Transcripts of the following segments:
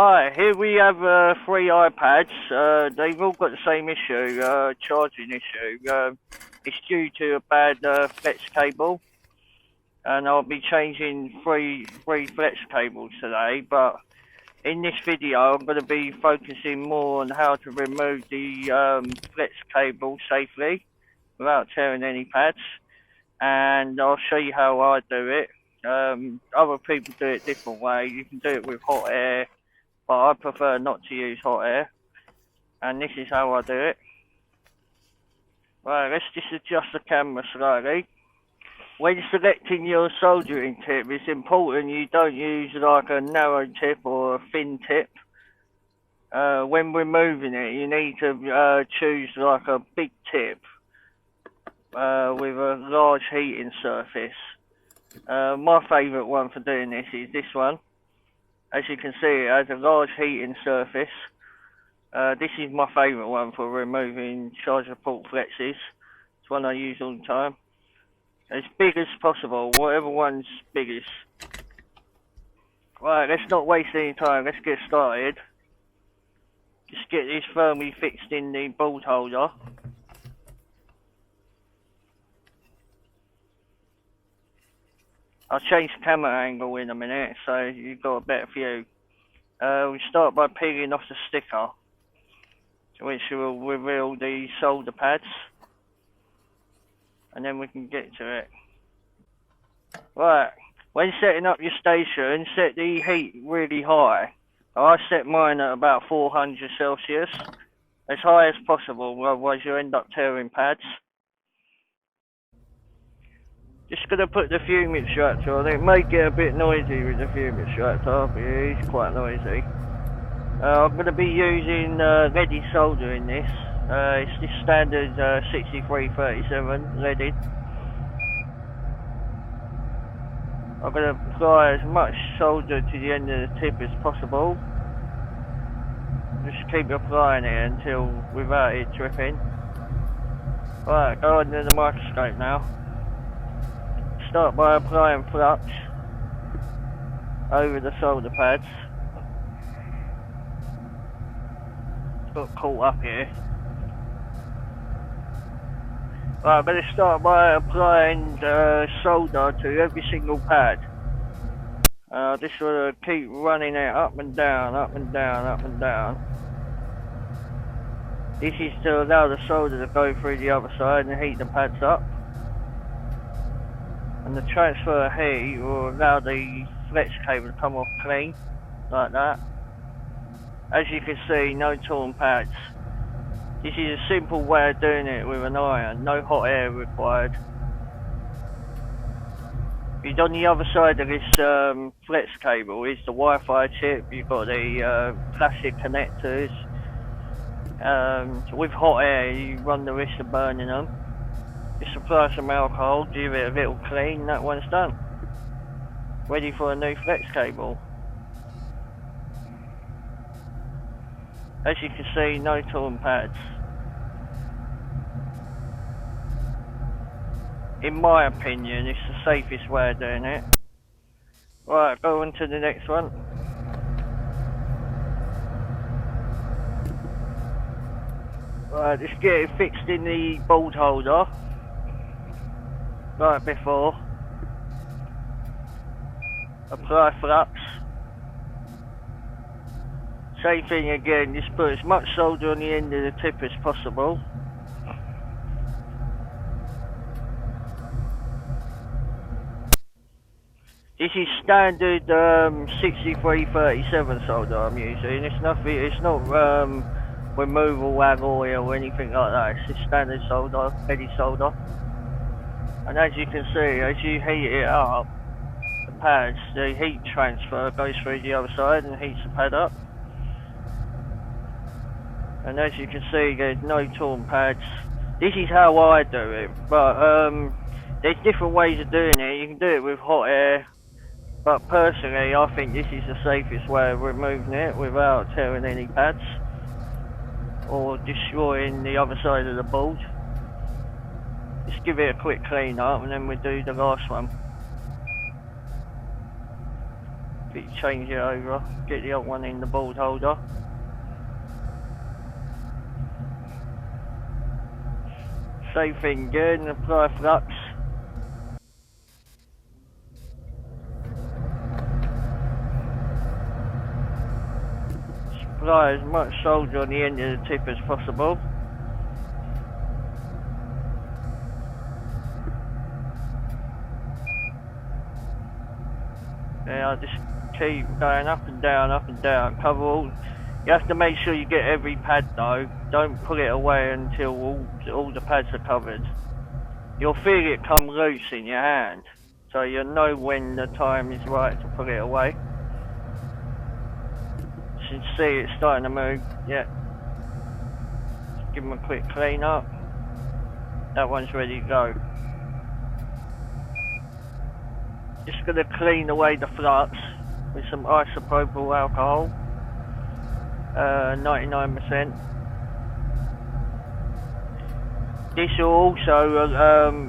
Hi, here we have three iPads. They've all got the same issue, charging issue. It's due to a bad flex cable, and I'll be changing three flex cables today. But in this video, I'm going to be focusing more on how to remove the flex cable safely without tearing any pads, and I'll show you how I do it. Other people do it different way. You can do it with hot air, but I prefer not to use hot air, and this is how I do it. Right, let's just adjust the camera slightly. When selecting your soldering tip, it's important you don't use like a narrow tip or a thin tip. When removing it, you need to choose like a big tip with a large heating surface. My favourite one for doing this is this one. As you can see, it has a large heating surface. This is my favourite one for removing charger port flexes. It's one I use all the time. As big as possible, whatever one's biggest. Right, let's not waste any time, let's get started. Just get this firmly fixed in the bolt holder. I'll change the camera angle in a minute so you've got a better view. We start by peeling off the sticker, which will reveal the solder pads, and then we can get to it. Right, when setting up your station, set the heat really high. I set mine at about 400 Celsius, as high as possible, otherwise you'll end up tearing pads. Just going to put the fume extractor on. It may get a bit noisy with the fume extractor, but it is quite noisy. I'm going to be using leaded solder in this. It's this standard 6337 leaded. I'm going to apply as much solder to the end of the tip as possible. Just keep applying it until without it dripping. Right, go under the microscope now. Start by applying flux over the solder pads. It's got caught up here. Right, I'm going to start by applying solder to every single pad. Just want to keep running it up and down, up and down, up and down. This is to allow the solder to go through the other side and heat the pads up. And the transfer of heat will allow the flex cable to come off clean, like that. As you can see, no torn pads. This is a simple way of doing it with an iron, no hot air required. It's on the other side of this flex cable is the Wi-Fi chip. You've got the plastic connectors. So with hot air, you run the risk of burning them. Just apply some alcohol, give it a little clean, that one's done. Ready for a new flex cable. As you can see, no torn pads. In my opinion, it's the safest way of doing it. Right, go on to the next one. Right, just get it fixed in the bolt holder. Like before. Apply flux. Same thing again, just put as much solder on the end of the tip as possible. This is standard 6337 solder I'm using. It's nothing, it's not removal alloy or anything like that. It's just standard solder, leaded solder. And as you can see, as you heat it up, the pads, the heat transfer goes through the other side and heats the pad up. And as you can see, there's no torn pads. This is how I do it, but there's different ways of doing it. You can do it with hot air, but personally I think this is the safest way of removing it without tearing any pads or destroying the other side of the board. Just give it a quick clean up and then we'll do the last one. If it, change it over, get the old one in the board holder. Same thing again, apply flux. Apply as much solder on the end of the tip as possible. Yeah, I just keep going up and down, cover all. You have to make sure you get every pad though. Don't pull it away until all the pads are covered. You'll feel it come loose in your hand, so you'll know when the time is right to pull it away. You should see it starting to move. Yeah. Just give them a quick clean up. That one's ready to go. Just gonna clean away the flux with some isopropyl alcohol. 99%. This will also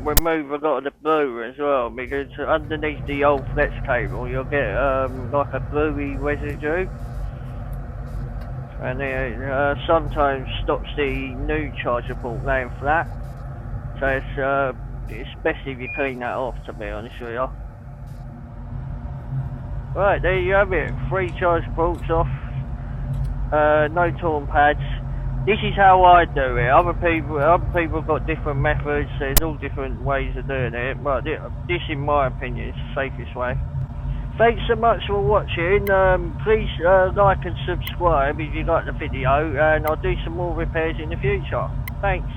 remove a lot of the glue as well, because underneath the old flex cable you'll get like a gluey residue, and it sometimes stops the new charger port laying flat, so it's best if you clean that off, to be honest with you. Right, there you have it, 3 charge ports off, no torn pads. This is how I do it. Other people have got different methods. There's all different ways of doing it, but this, in my opinion, is the safest way. Thanks so much for watching. Please like and subscribe if you like the video, and I'll do some more repairs in the future. Thanks.